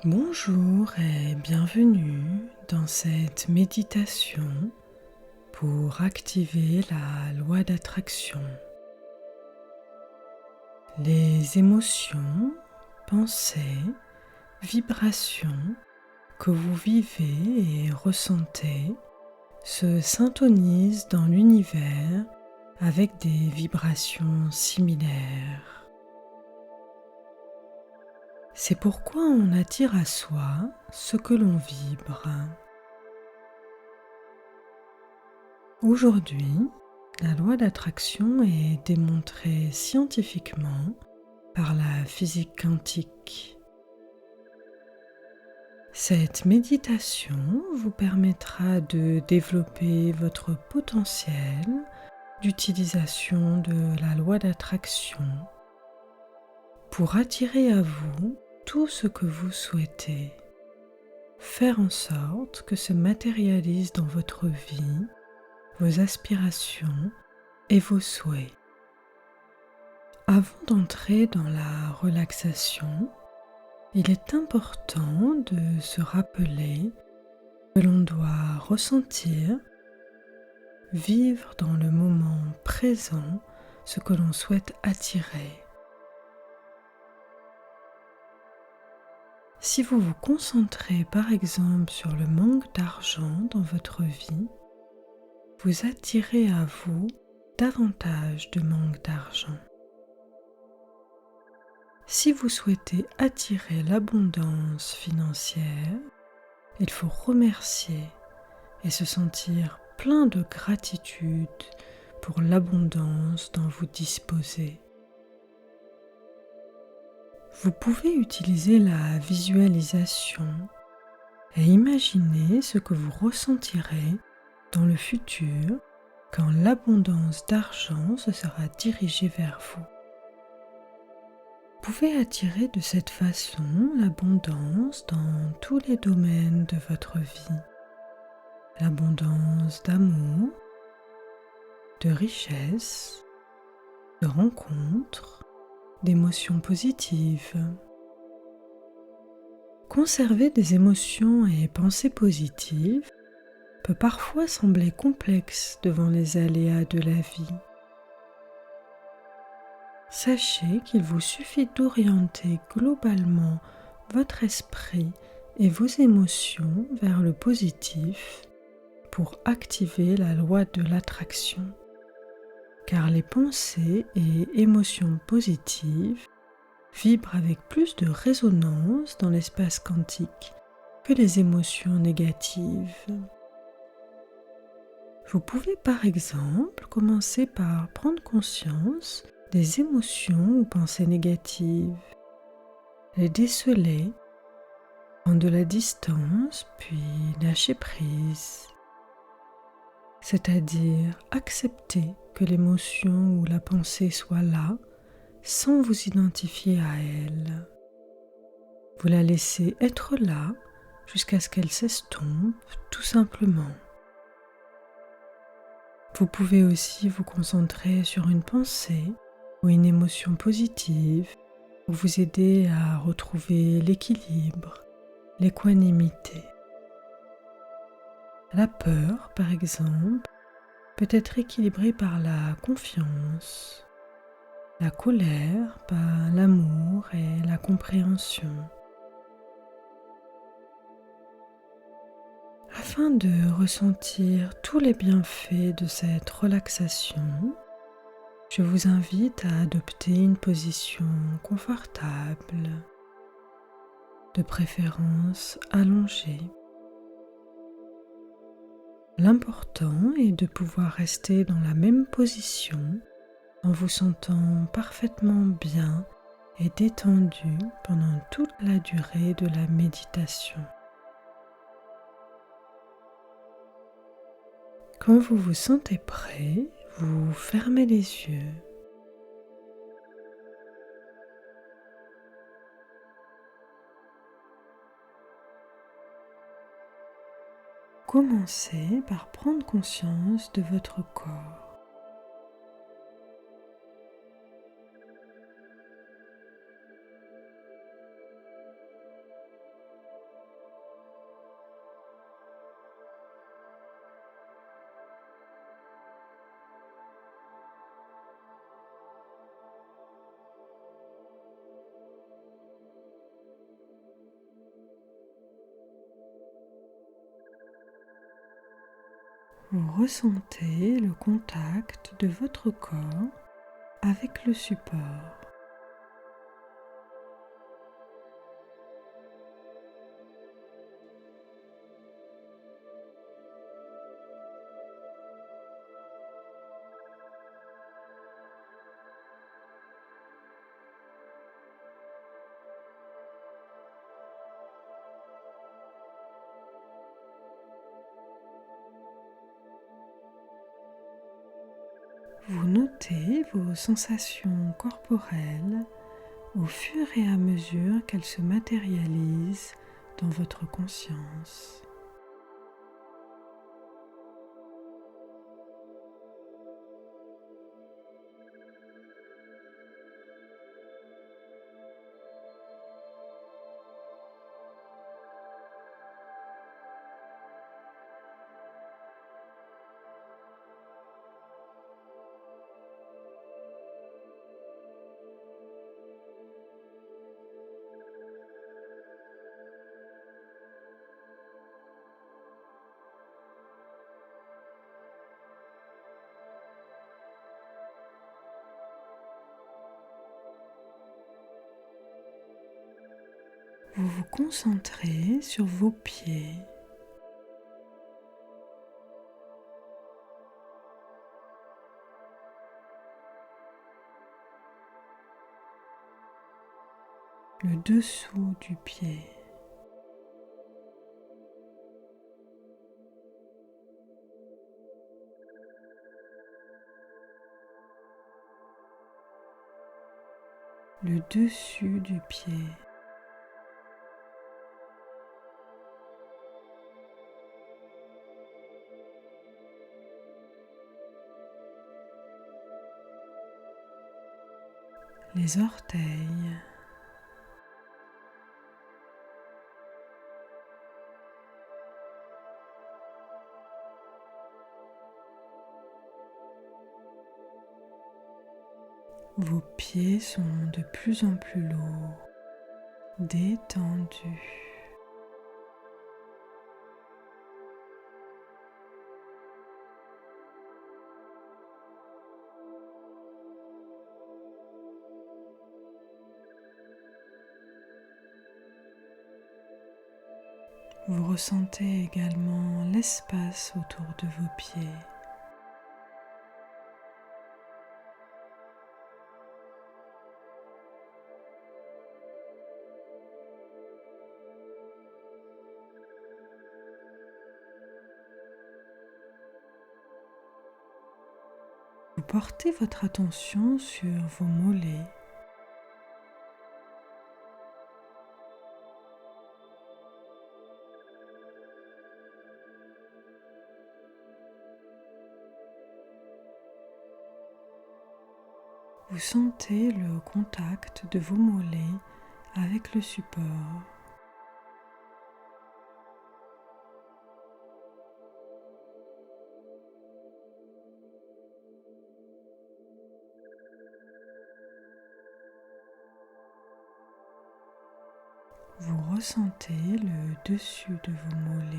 Bonjour et bienvenue dans cette méditation pour activer la loi d'attraction. Les émotions, pensées, vibrations que vous vivez et ressentez se syntonisent dans l'univers avec des vibrations similaires. C'est pourquoi on attire à soi ce que l'on vibre. Aujourd'hui, la loi d'attraction est démontrée scientifiquement par la physique quantique. Cette méditation vous permettra de développer votre potentiel d'utilisation de la loi d'attraction pour attirer à vous tout ce que vous souhaitez. Faire en sorte que se matérialise dans votre vie vos aspirations et vos souhaits. Avant d'entrer dans la relaxation, il est important de se rappeler que l'on doit ressentir, vivre dans le moment présent ce que l'on souhaite attirer. Si vous vous concentrez par exemple sur le manque d'argent dans votre vie, vous attirez à vous davantage de manque d'argent. Si vous souhaitez attirer l'abondance financière, il faut remercier et se sentir plein de gratitude pour l'abondance dont vous disposez. Vous pouvez utiliser la visualisation et imaginer ce que vous ressentirez dans le futur quand l'abondance d'argent se sera dirigée vers vous. Vous pouvez attirer de cette façon l'abondance dans tous les domaines de votre vie. L'abondance d'amour, de richesse, de rencontres, d'émotions positives. Conserver des émotions et pensées positives peut parfois sembler complexe devant les aléas de la vie. Sachez qu'il vous suffit d'orienter globalement votre esprit et vos émotions vers le positif pour activer la loi de l'attraction. Car les pensées et émotions positives vibrent avec plus de résonance dans l'espace quantique que les émotions négatives. Vous pouvez par exemple commencer par prendre conscience des émotions ou pensées négatives, les déceler, prendre de la distance puis lâcher prise, c'est-à-dire accepter que l'émotion ou la pensée soit là sans vous identifier à elle. Vous la laissez être là jusqu'à ce qu'elle s'estompe tout simplement. Vous pouvez aussi vous concentrer sur une pensée ou une émotion positive pour vous aider à retrouver l'équilibre, l'équanimité. La peur, par exemple, peut être équilibrée par la confiance, la colère par l'amour et la compréhension. Afin de ressentir tous les bienfaits de cette relaxation, je vous invite à adopter une position confortable, de préférence allongée. L'important est de pouvoir rester dans la même position en vous sentant parfaitement bien et détendu pendant toute la durée de la méditation. Quand vous vous sentez prêt, vous fermez les yeux. Commencez par prendre conscience de votre corps. Vous ressentez le contact de votre corps avec le support. Vous notez vos sensations corporelles au fur et à mesure qu'elles se matérialisent dans votre conscience. Vous vous concentrez sur vos pieds. Le dessous du pied. Le dessus du pied. Les orteils. Vos pieds sont de plus en plus lourds, détendus. Vous ressentez également l'espace autour de vos pieds. Vous portez votre attention sur vos mollets. Vous sentez le contact de vos mollets avec le support. Vous ressentez le dessus de vos mollets.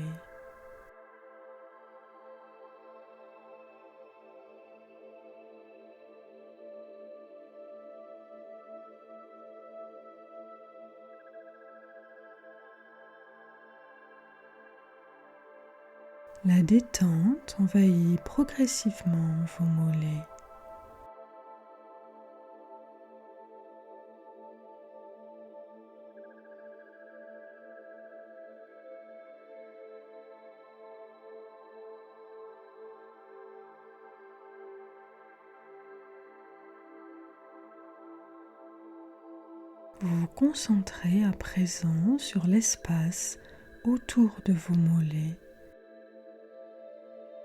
La détente envahit progressivement vos mollets. Vous vous concentrez à présent sur l'espace autour de vos mollets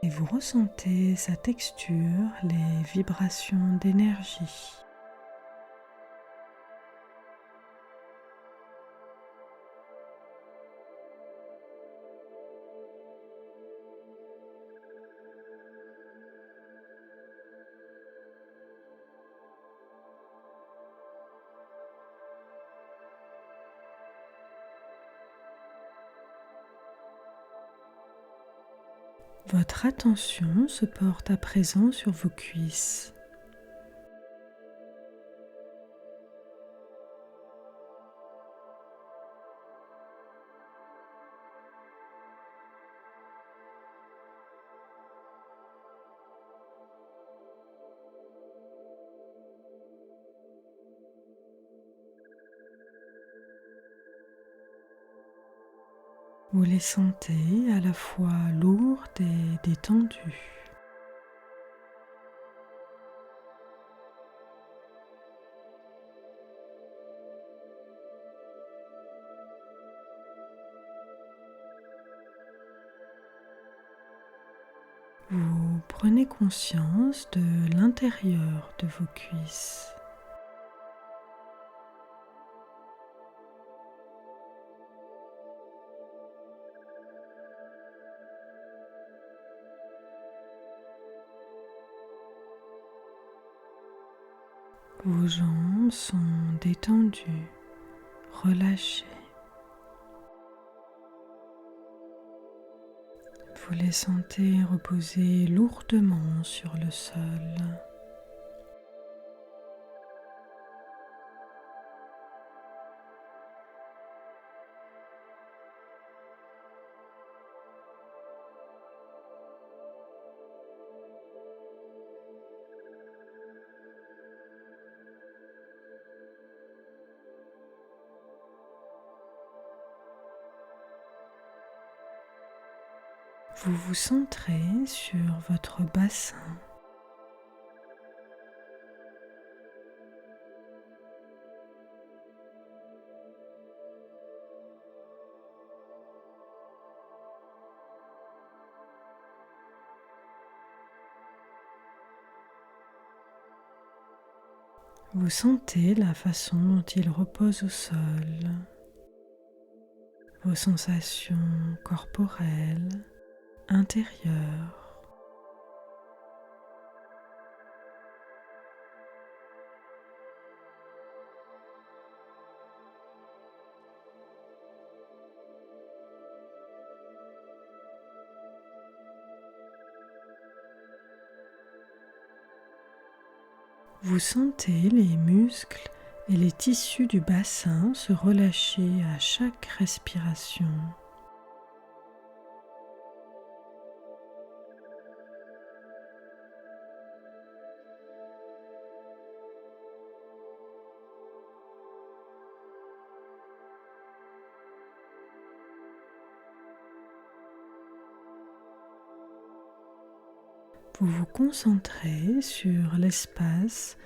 et vous ressentez sa texture, les vibrations d'énergie. Votre attention se porte à présent sur vos cuisses. Vous les sentez à la fois lourdes et détendues. Vous prenez conscience de l'intérieur de vos cuisses. Vos jambes sont détendues, relâchées. Vous les sentez reposer lourdement sur le sol. Vous vous centrez sur votre bassin. Vous sentez la façon dont il repose au sol, vos sensations corporelles, intérieures. Vous sentez les muscles et les tissus du bassin se relâcher à chaque respiration. Vous vous concentrez sur l'espace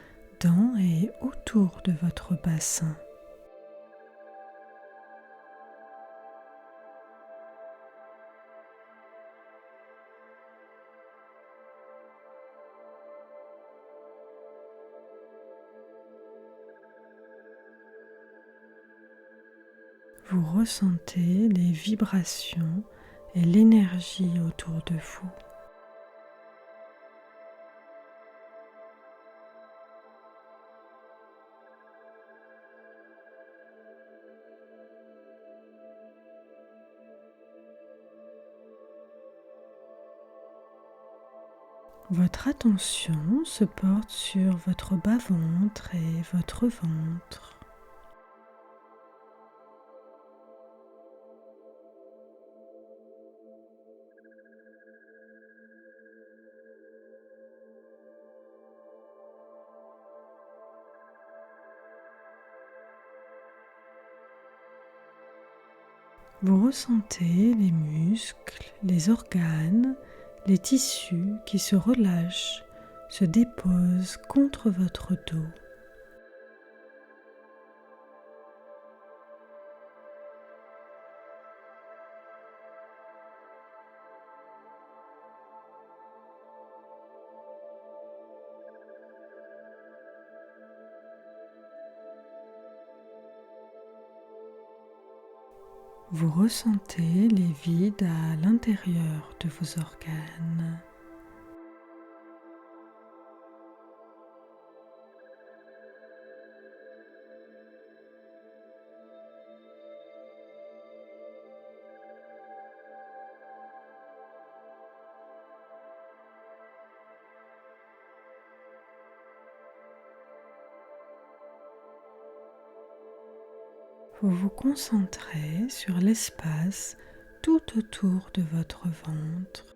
dans et autour de votre bassin. Vous ressentez les vibrations et l'énergie autour de vous. Votre attention se porte sur votre bas-ventre et votre ventre. Vous ressentez les muscles, les organes, les tissus qui se relâchent, se déposent contre votre dos. Vous ressentez les vides à l'intérieur de vos organes. Vous vous concentrez sur l'espace tout autour de votre ventre.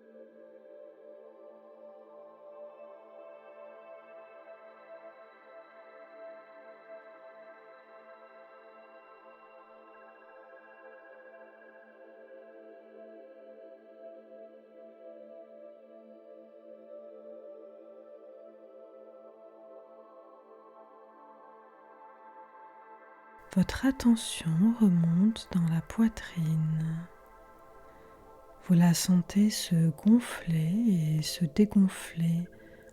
Votre attention remonte dans la poitrine. Vous la sentez se gonfler et se dégonfler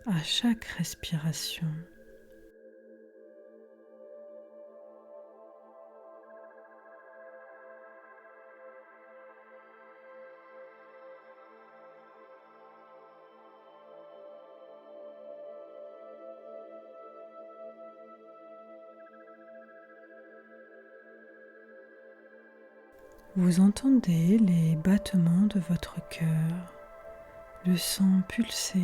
à chaque respiration. Vous entendez les battements de votre cœur, le sang pulser.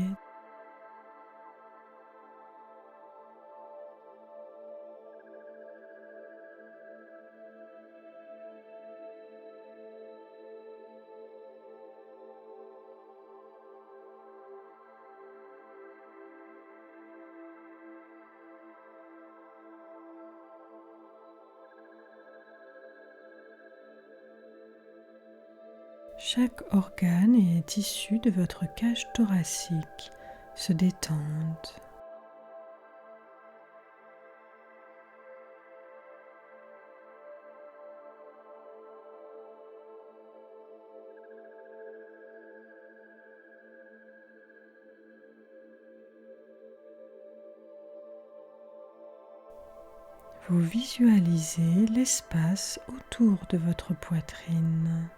Chaque organe et tissu de votre cage thoracique se détendent. Vous visualisez l'espace autour de votre poitrine.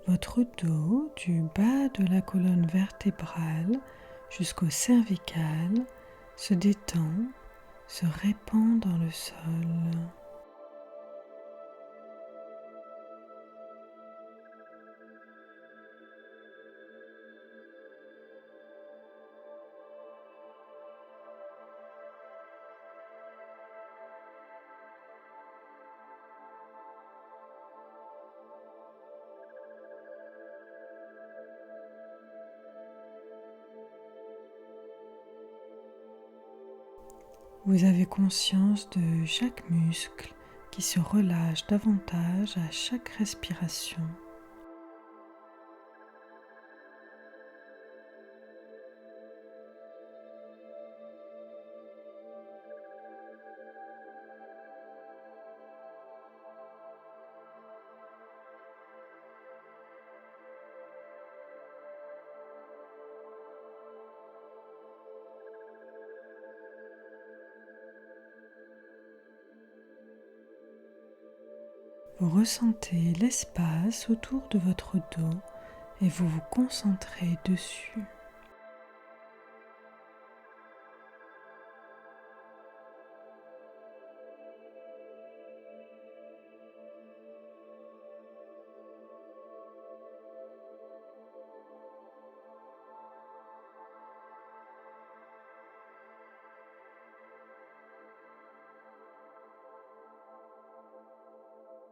Votre dos, du bas de la colonne vertébrale jusqu'au cervical, se détend, se répand dans le sol. Vous avez conscience de chaque muscle qui se relâche davantage à chaque respiration. Vous ressentez l'espace autour de votre dos et vous vous concentrez dessus.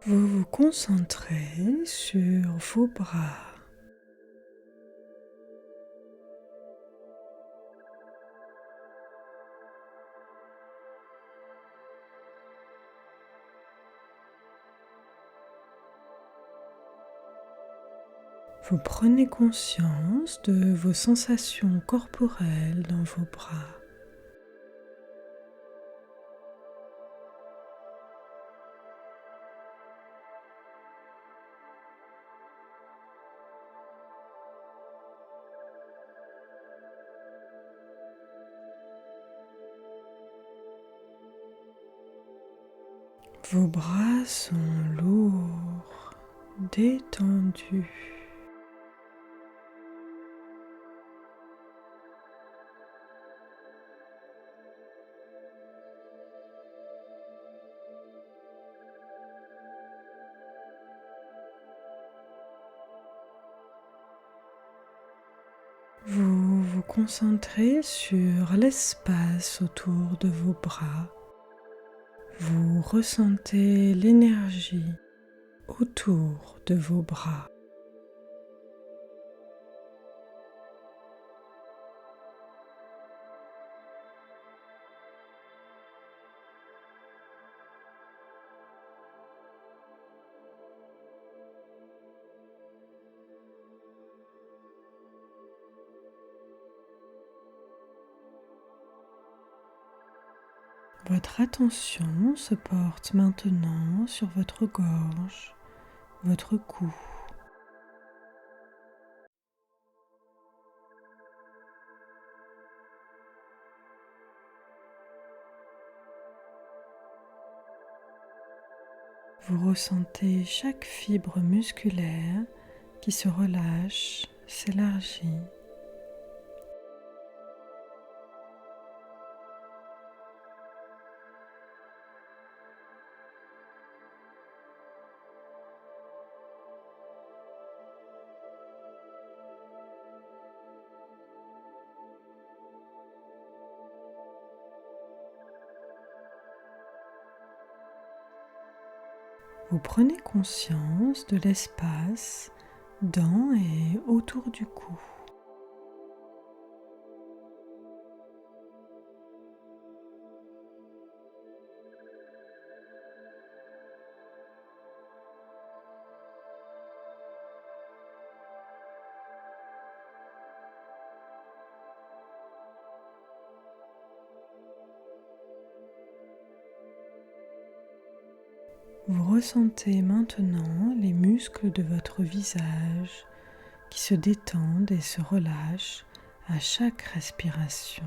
Vous vous concentrez sur vos bras. Vous prenez conscience de vos sensations corporelles dans vos bras. Vos bras sont lourds détendu. Vous vous concentrez sur l'espace autour de vos bras. Vous ressentez l'énergie autour de vos bras. Votre attention se porte maintenant sur votre gorge, votre cou. Vous ressentez chaque fibre musculaire qui se relâche, s'élargit. Vous prenez conscience de l'espace dans et autour du cou. Vous ressentez maintenant les muscles de votre visage qui se détendent et se relâchent à chaque respiration.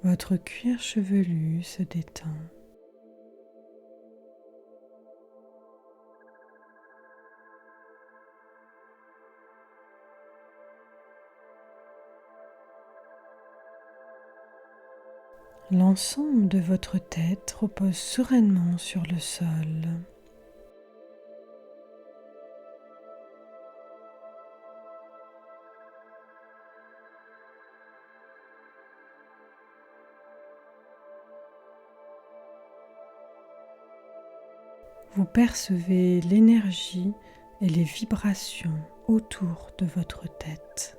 Votre cuir chevelu se détend. L'ensemble de votre tête repose sereinement sur le sol. Vous percevez l'énergie et les vibrations autour de votre tête.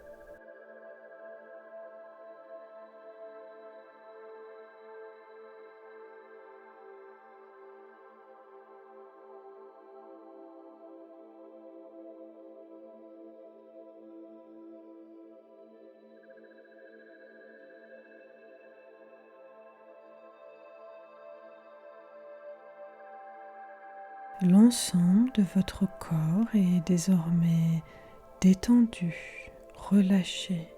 L'ensemble de votre corps est désormais détendu, relâché.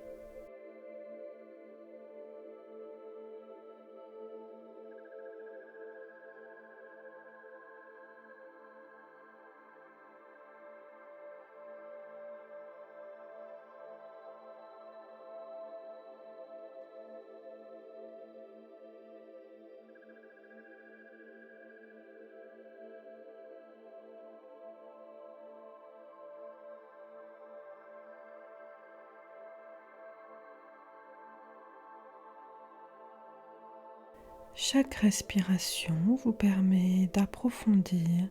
Chaque respiration vous permet d'approfondir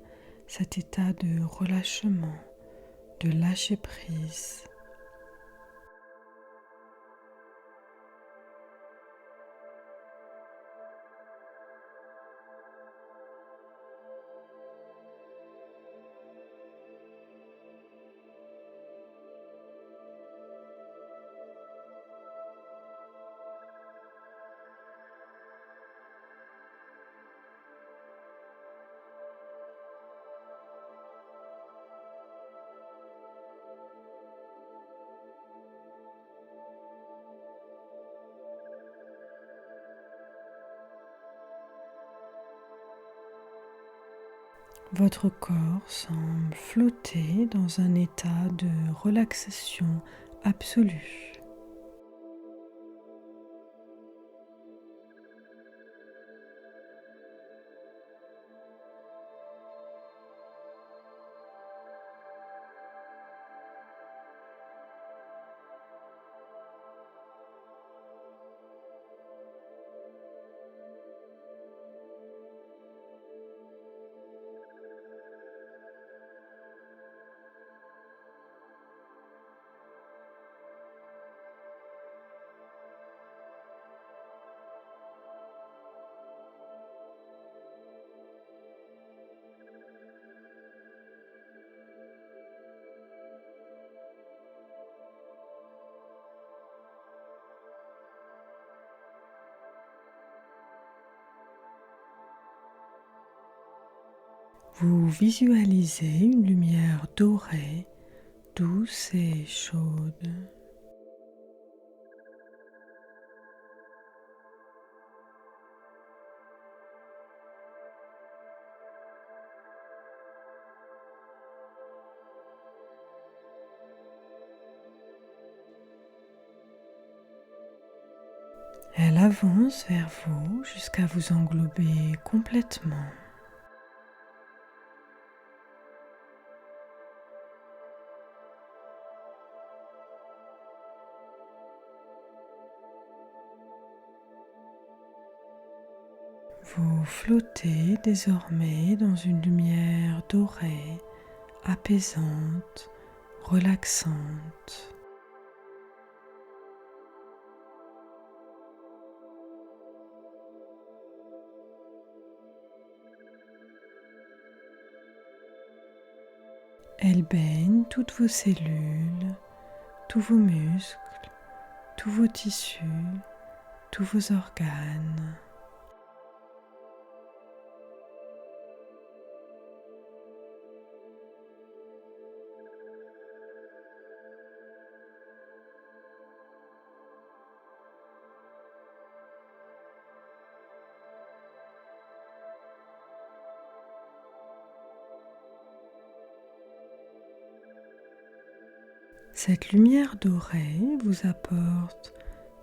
cet état de relâchement, de lâcher prise. Votre corps semble flotter dans un état de relaxation absolue. Vous visualisez une lumière dorée, douce et chaude. Elle avance vers vous jusqu'à vous englober complètement. Vous flottez désormais dans une lumière dorée, apaisante, relaxante. Elle baigne toutes vos cellules, tous vos muscles, tous vos tissus, tous vos organes. Cette lumière dorée vous apporte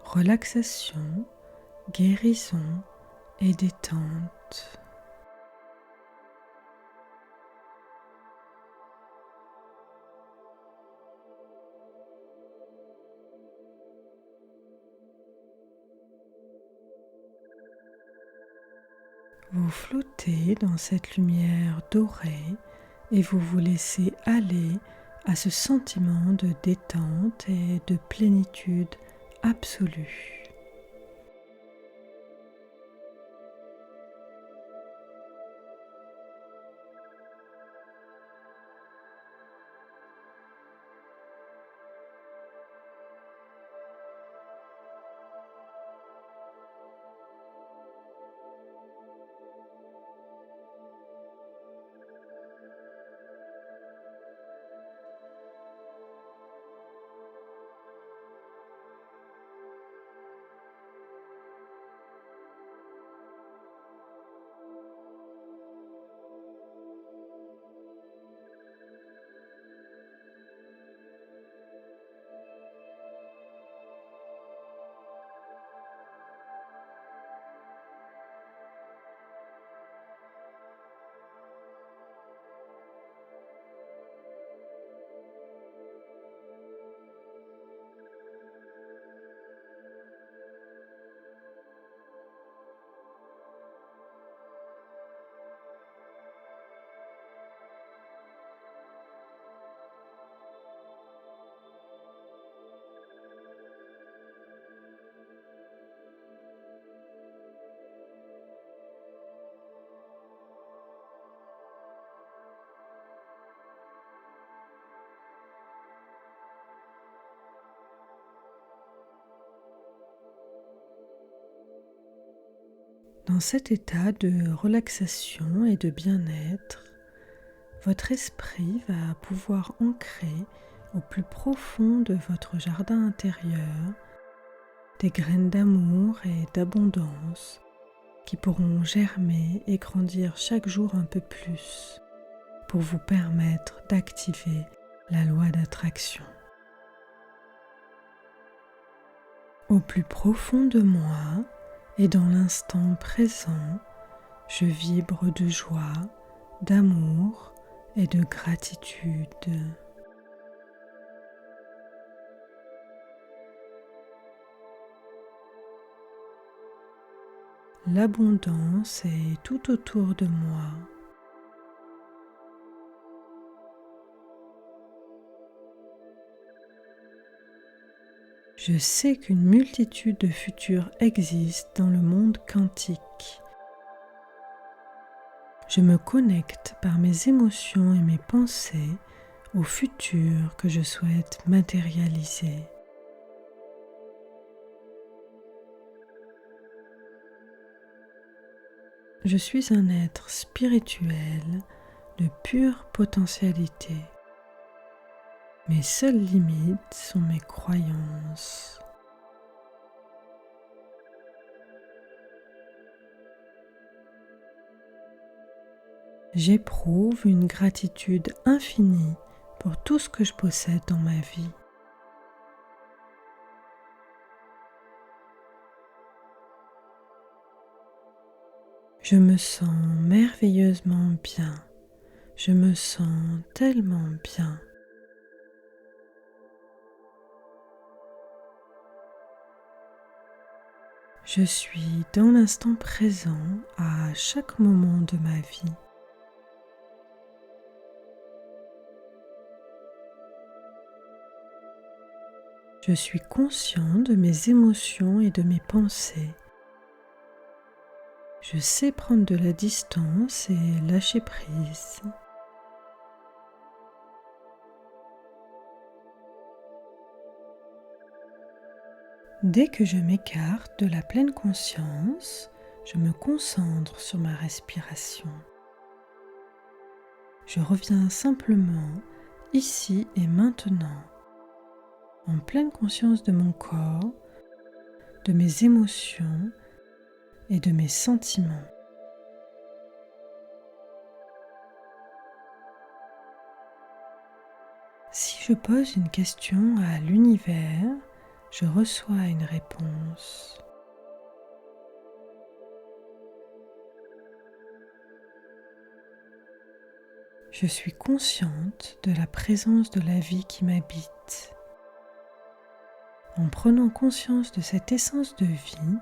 relaxation, guérison et détente. Vous flottez dans cette lumière dorée et vous vous laissez aller à ce sentiment de détente et de plénitude absolue. Dans cet état de relaxation et de bien-être, votre esprit va pouvoir ancrer au plus profond de votre jardin intérieur des graines d'amour et d'abondance qui pourront germer et grandir chaque jour un peu plus. pour vous permettre d'activer la loi d'attraction. Au plus profond de moi et dans l'instant présent, je vibre de joie, d'amour et de gratitude. L'abondance est tout autour de moi. Je sais qu'une multitude de futurs existent dans le monde quantique. Je me connecte par mes émotions et mes pensées au futur que je souhaite matérialiser. Je suis un être spirituel de pure potentialité. Mes seules limites sont mes croyances. J'éprouve une gratitude infinie pour tout ce que je possède dans ma vie. Je me sens merveilleusement bien. Je me sens tellement bien. Je suis dans l'instant présent à chaque moment de ma vie. Je suis conscient de mes émotions et de mes pensées. Je sais prendre de la distance et lâcher prise. Dès que je m'écarte de la pleine conscience, je me concentre sur ma respiration. Je reviens simplement ici et maintenant, en pleine conscience de mon corps, de mes émotions et de mes sentiments. Si je pose une question à l'univers, je reçois une réponse. Je suis consciente de la présence de la vie qui m'habite. En prenant conscience de cette essence de vie,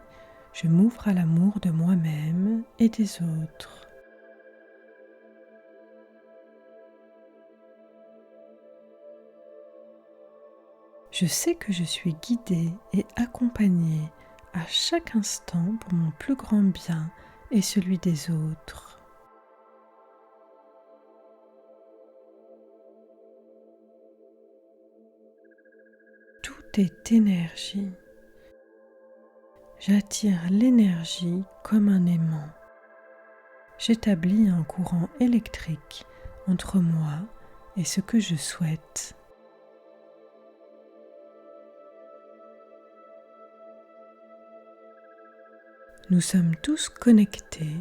je m'ouvre à l'amour de moi-même et des autres. Je sais que je suis guidée et accompagnée à chaque instant pour mon plus grand bien et celui des autres. Tout est énergie. J'attire l'énergie comme un aimant. J'établis un courant électrique entre moi et ce que je souhaite. Nous sommes tous connectés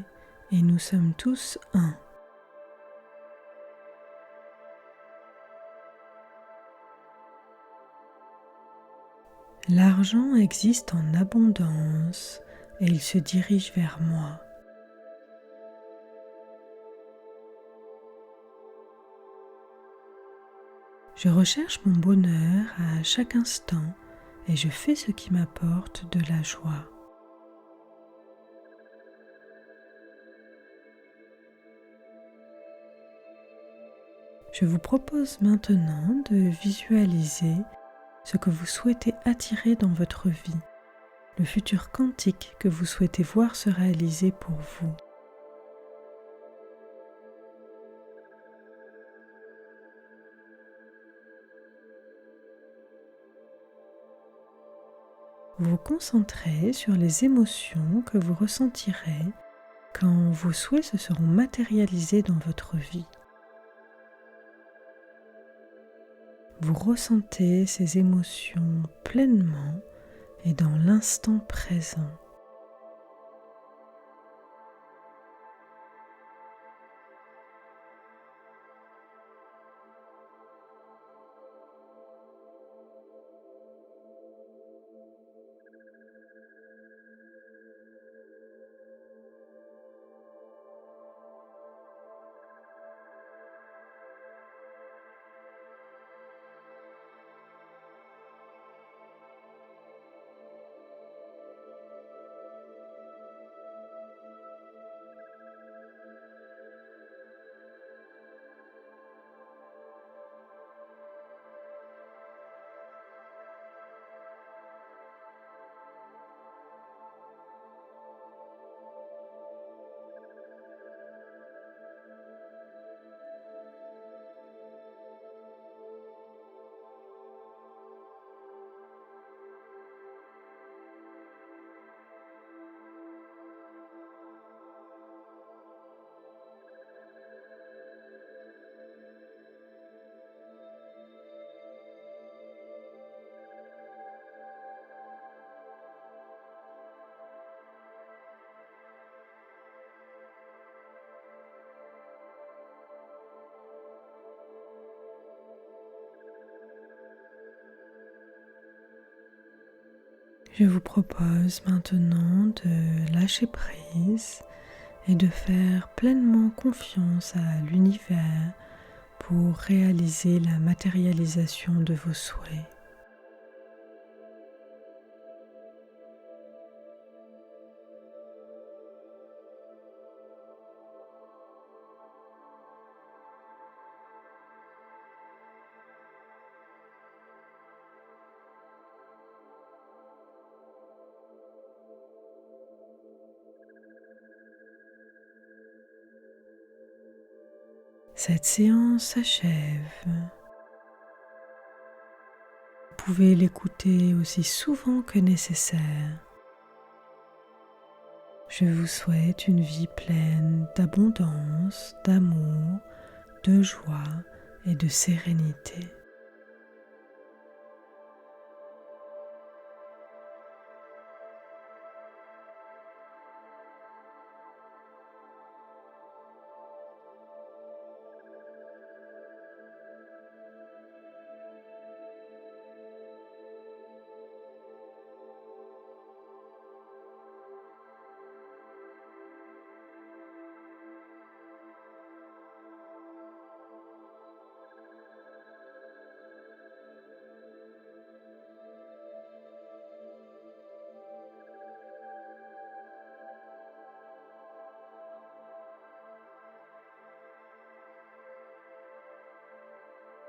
et nous sommes tous un. L'argent existe en abondance et il se dirige vers moi. Je recherche mon bonheur à chaque instant et je fais ce qui m'apporte de la joie. Je vous propose maintenant de visualiser ce que vous souhaitez attirer dans votre vie, le futur quantique que vous souhaitez voir se réaliser pour vous. Vous vous concentrez sur les émotions que vous ressentirez quand vos souhaits se seront matérialisés dans votre vie. Vous ressentez ces émotions pleinement et dans l'instant présent. Je vous propose maintenant de lâcher prise et de faire pleinement confiance à l'univers pour réaliser la matérialisation de vos souhaits. Cette séance s'achève. Vous pouvez l'écouter aussi souvent que nécessaire. Je vous souhaite une vie pleine d'abondance, d'amour, de joie et de sérénité.